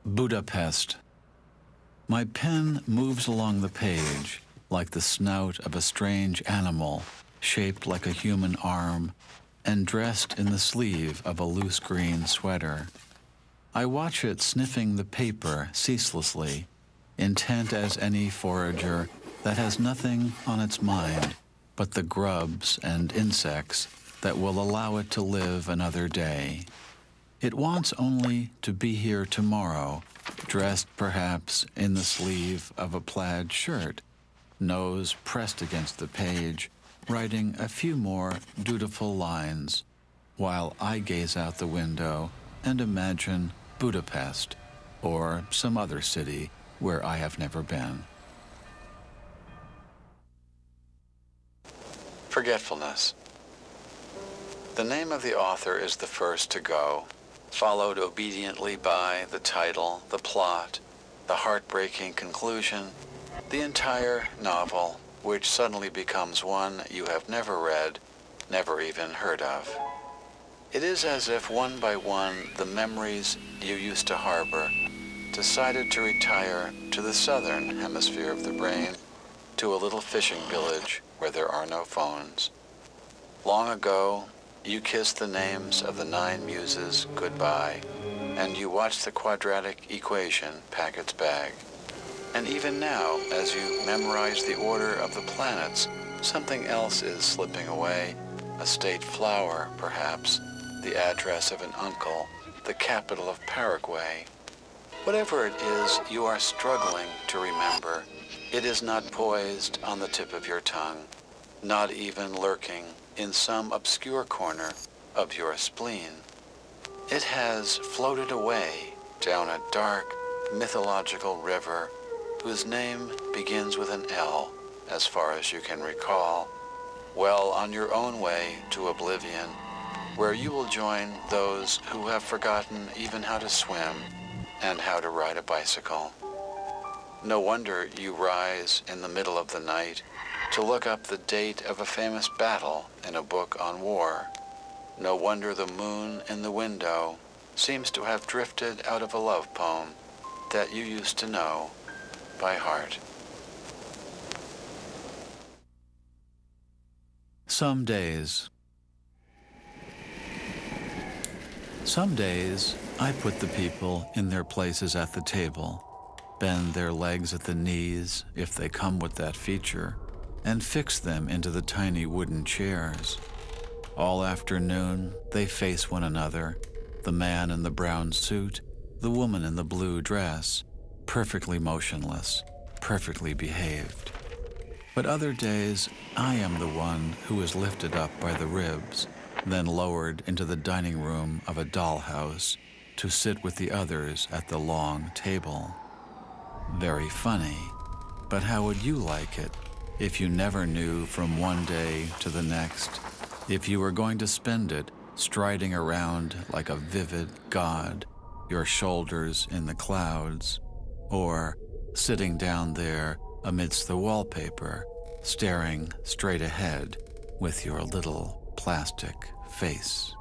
Budapest. My pen moves along the page like the snout of a strange animal shaped like a human arm and dressed in the sleeve of a loose green sweater. I watch it sniffing the paper ceaselessly, intent as any forager that has nothing on its mind but the grubs and insects that will allow it to live another day. It wants only to be here tomorrow, dressed perhaps in the sleeve of a plaid shirt, nose pressed against the page, writing a few more dutiful lines, while I gaze out the window and imagine Budapest or some other city where I have never been. Forgetfulness. The name of the author is the first to go, followed obediently by the title, the plot, the heartbreaking conclusion, the entire novel, which suddenly becomes one you have never read, never even heard of. It is as if one by one the memories you used to harbor decided to retire to the southern hemisphere of the brain, to a little fishing village where there are no phones. Long ago, you kissed the names of the 9 muses goodbye, and you watched the quadratic equation pack its bag. And even now, as you memorize the order of the planets, something else is slipping away, a state flower, perhaps, the address of an uncle, the capital of Paraguay. Whatever it is you are struggling to remember, it is not poised on the tip of your tongue, not even lurking in some obscure corner of your spleen. It has floated away down a dark, mythological river whose name begins with an L, as far as you can recall, well on your own way to oblivion, where you will join those who have forgotten even how to swim and how to ride a bicycle. No wonder you rise in the middle of the night to look up the date of a famous battle in a book on war. No wonder the moon in the window seems to have drifted out of a love poem that you used to know by heart. Some days I put the people in their places at the table, bend their legs at the knees if they come with that feature, and fix them into the tiny wooden chairs. All afternoon, they face one another, the man in the brown suit, the woman in the blue dress, perfectly motionless, perfectly behaved. But other days, I am the one who is lifted up by the ribs, then lowered into the dining room of a dollhouse to sit with the others at the long table. Very funny, but how would you like it if you never knew from one day to the next, if you were going to spend it striding around like a vivid god, your shoulders in the clouds, or sitting down there amidst the wallpaper, staring straight ahead with your little plastic face?